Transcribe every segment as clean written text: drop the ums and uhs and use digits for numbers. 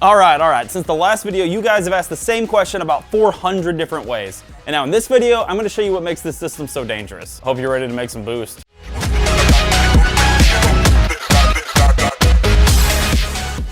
All right. Since the last video, you guys have asked the same question about 400 different ways. And now in this video, I'm gonna show you what makes this system so dangerous. Hope you're ready to make some boost.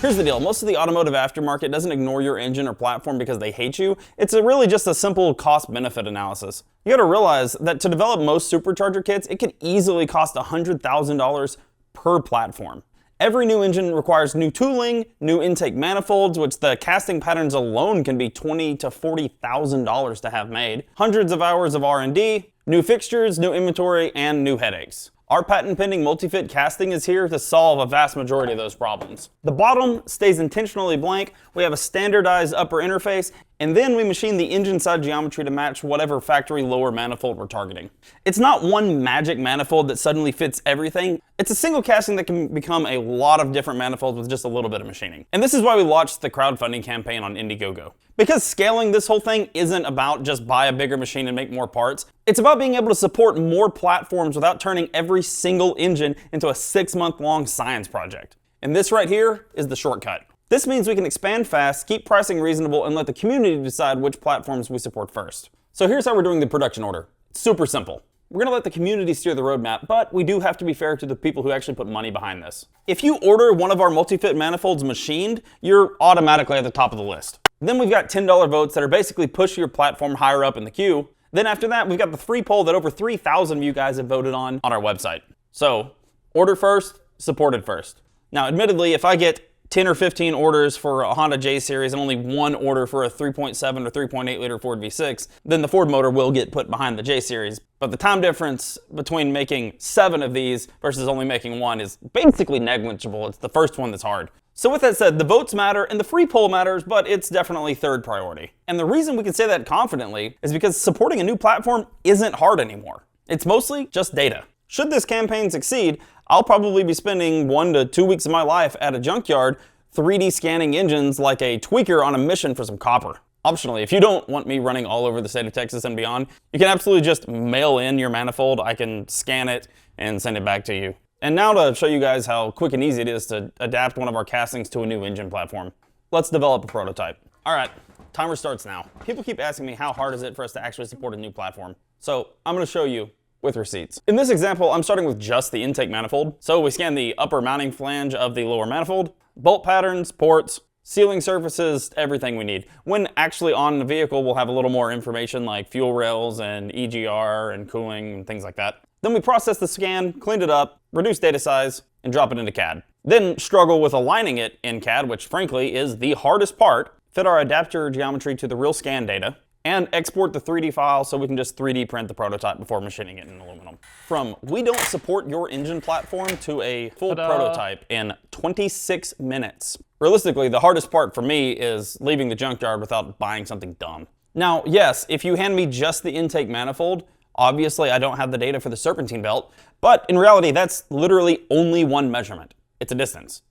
Here's the deal, most of the automotive aftermarket doesn't ignore your engine or platform because they hate you. It's really just a simple cost-benefit analysis. You gotta realize that to develop most supercharger kits, it could easily cost $100,000 per platform. Every new engine requires new tooling, new intake manifolds, which the casting patterns alone can be $20,000 to $40,000 to have made, hundreds of hours of R&D, new fixtures, new inventory, and new headaches. Our patent-pending multi-fit casting is here to solve a vast majority of those problems. The bottom stays intentionally blank, we have a standardized upper interface, and then we machine the engine side geometry to match whatever factory lower manifold we're targeting. It's not one magic manifold that suddenly fits everything. It's a single casting that can become a lot of different manifolds with just a little bit of machining. And this is why we launched the crowdfunding campaign on Indiegogo. Because scaling this whole thing isn't about just buy a bigger machine and make more parts. It's about being able to support more platforms without turning every single engine into a 6-month-long science project. And this right here is the shortcut. This means we can expand fast, keep pricing reasonable, and let the community decide which platforms we support first. So here's how we're doing the production order. It's super simple. We're gonna let the community steer the roadmap, but we do have to be fair to the people who actually put money behind this. If you order one of our multi-fit manifolds machined, you're automatically at the top of the list. Then we've got $10 votes that are basically push your platform higher up in the queue. Then after that, we've got the free poll that over 3,000 of you guys have voted on our website. So, order first, supported first. Now, admittedly, if I get 10 or 15 orders for a Honda J Series and only one order for a 3.7 or 3.8 liter Ford V6, then the Ford motor will get put behind the J Series. But the time difference between making 7 of these versus only making 1 is basically negligible. It's the first one that's hard. So with that said, the votes matter and the free poll matters, but it's definitely third priority. And the reason we can say that confidently is because supporting a new platform isn't hard anymore. It's mostly just data. Should this campaign succeed, I'll probably be spending 1 to 2 weeks of my life at a junkyard 3D scanning engines like a tweaker on a mission for some copper. Optionally, if you don't want me running all over the state of Texas and beyond, you can absolutely just mail in your manifold. I can scan it and send it back to you. And now to show you guys how quick and easy it is to adapt one of our castings to a new engine platform. Let's develop a prototype. All right, timer starts now. People keep asking me how hard is it for us to actually support a new platform. So I'm gonna show you with receipts. In this example, I'm starting with just the intake manifold. So we scan the upper mounting flange of the lower manifold, bolt patterns, ports, sealing surfaces, everything we need. When actually on the vehicle, we'll have a little more information like fuel rails and EGR and cooling and things like that. Then we process the scan, cleaned it up, reduce data size, and drop it into CAD. Then struggle with aligning it in CAD, which frankly is the hardest part, fit our adapter geometry to the real scan data, and export the 3D file so we can just 3D print the prototype before machining it in aluminum. From we don't support your engine platform to a full prototype in 26 minutes. Realistically, the hardest part for me is leaving the junkyard without buying something dumb. Now, yes, if you hand me just the intake manifold, obviously I don't have the data for the serpentine belt, but in reality, that's literally only one measurement. It's a distance.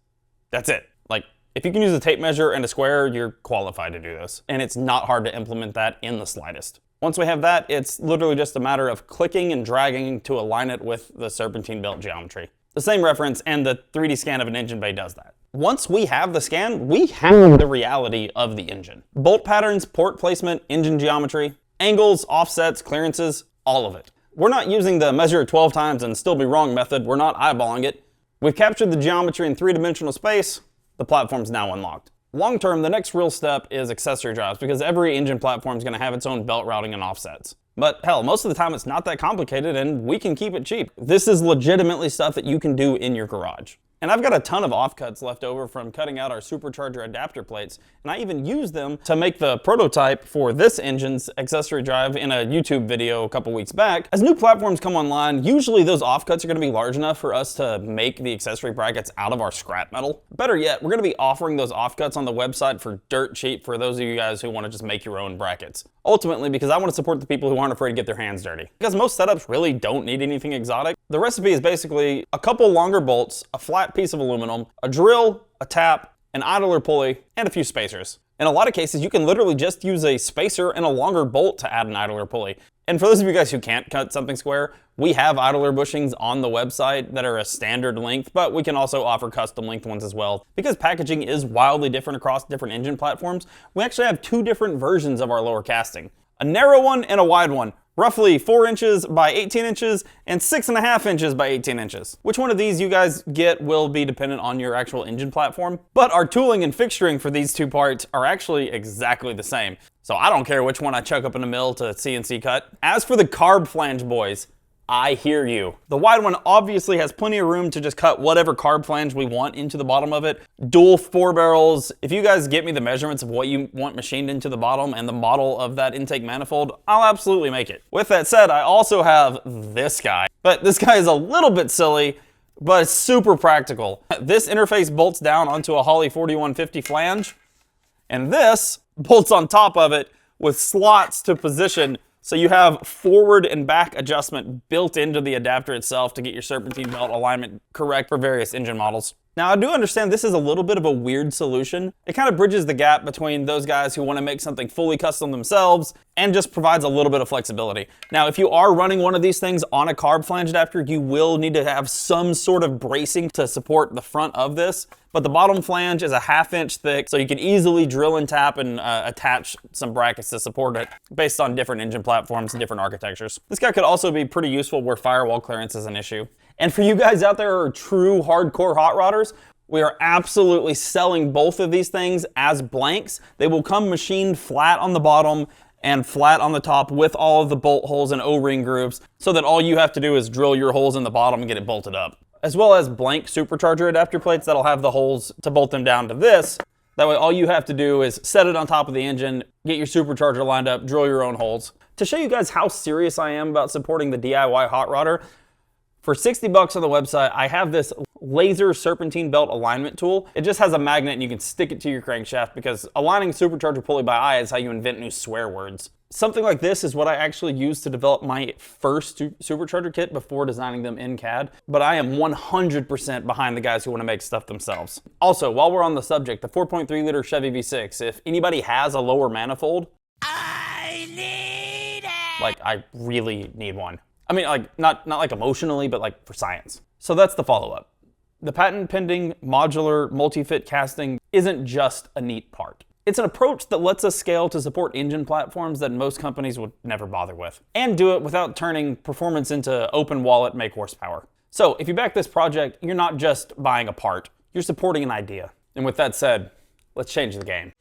That's it. Like, if you can use a tape measure and a square, you're qualified to do this. And it's not hard to implement that in the slightest. Once we have that, it's literally just a matter of clicking and dragging to align it with the serpentine belt geometry. The same reference and the 3D scan of an engine bay does that. Once we have the scan, we have the reality of the engine. Bolt patterns, port placement, engine geometry, angles, offsets, clearances, all of it. We're not using the measure it 12 times and still be wrong method. We're not eyeballing it. We've captured the geometry in 3-dimensional space. The platform's now unlocked. Long term, the next real step is accessory drives because every engine platform is going to have its own belt routing and offsets. But hell, most of the time it's not that complicated and we can keep it cheap. This is legitimately stuff that you can do in your garage. And I've got a ton of offcuts left over from cutting out our Supercharger adapter plates, and I even used them to make the prototype for this engine's accessory drive in a YouTube video a couple weeks back. As new platforms come online, usually those offcuts are going to be large enough for us to make the accessory brackets out of our scrap metal. Better yet, we're going to be offering those offcuts on the website for dirt cheap for those of you guys who want to just make your own brackets. Ultimately, because I want to support the people who aren't afraid to get their hands dirty. Because most setups really don't need anything exotic. The recipe is basically a couple longer bolts, a flat piece of aluminum, a drill, a tap, an idler pulley, and a few spacers. In a lot of cases, you can literally just use a spacer and a longer bolt to add an idler pulley. And for those of you guys who can't cut something square, we have idler bushings on the website that are a standard length, but we can also offer custom length ones as well. Because packaging is wildly different across different engine platforms, we actually have two different versions of our lower casting. A narrow one and a wide one. Roughly 4 inches by 18 inches and 6.5 inches by 18 inches. Which one of these you guys get will be dependent on your actual engine platform, but our tooling and fixturing for these two parts are actually exactly the same. So I don't care which one I chuck up in the mill to CNC cut. As for the carb flange boys, I hear you. The wide one obviously has plenty of room to just cut whatever carb flange we want into the bottom of it. Dual 4 barrels. If you guys get me the measurements of what you want machined into the bottom and the model of that intake manifold, I'll absolutely make it. With that said, I also have this guy. But this guy is a little bit silly, but it's super practical. This interface bolts down onto a Holley 4150 flange, and this bolts on top of it with slots to position. So you have forward and back adjustment built into the adapter itself to get your serpentine belt alignment correct for various engine models. Now, I do understand this is a little bit of a weird solution. It kind of bridges the gap between those guys who want to make something fully custom themselves and just provides a little bit of flexibility. Now, if you are running one of these things on a carb flange adapter, you will need to have some sort of bracing to support the front of this. But the bottom flange is a 1/2 inch thick, so you can easily drill and tap and attach some brackets to support it based on different engine platforms and different architectures. This guy could also be pretty useful where firewall clearance is an issue. And for you guys out there who are true hardcore hot rodders, we are absolutely selling both of these things as blanks. They will come machined flat on the bottom and flat on the top with all of the bolt holes and O-ring grooves, so that all you have to do is drill your holes in the bottom and get it bolted up. As well as blank supercharger adapter plates that'll have the holes to bolt them down to this. That way all you have to do is set it on top of the engine, get your supercharger lined up, drill your own holes. To show you guys how serious I am about supporting the DIY hot rodder, for 60 bucks on the website, I have this laser serpentine belt alignment tool. It just has a magnet and you can stick it to your crankshaft, because aligning supercharger pulley by eye is how you invent new swear words. Something like this is what I actually used to develop my first supercharger kit before designing them in CAD, but I am 100% behind the guys who want to make stuff themselves. Also, while we're on the subject, the 4.3 liter Chevy V6, if anybody has a lower manifold, I need it! Like, I really need one. I mean, like, not like emotionally, but like for science. So that's the follow-up. The patent-pending modular multi-fit casting isn't just a neat part. It's an approach that lets us scale to support engine platforms that most companies would never bother with, and do it without turning performance into open wallet make horsepower. So if you back this project, you're not just buying a part, you're supporting an idea. And with that said, let's change the game.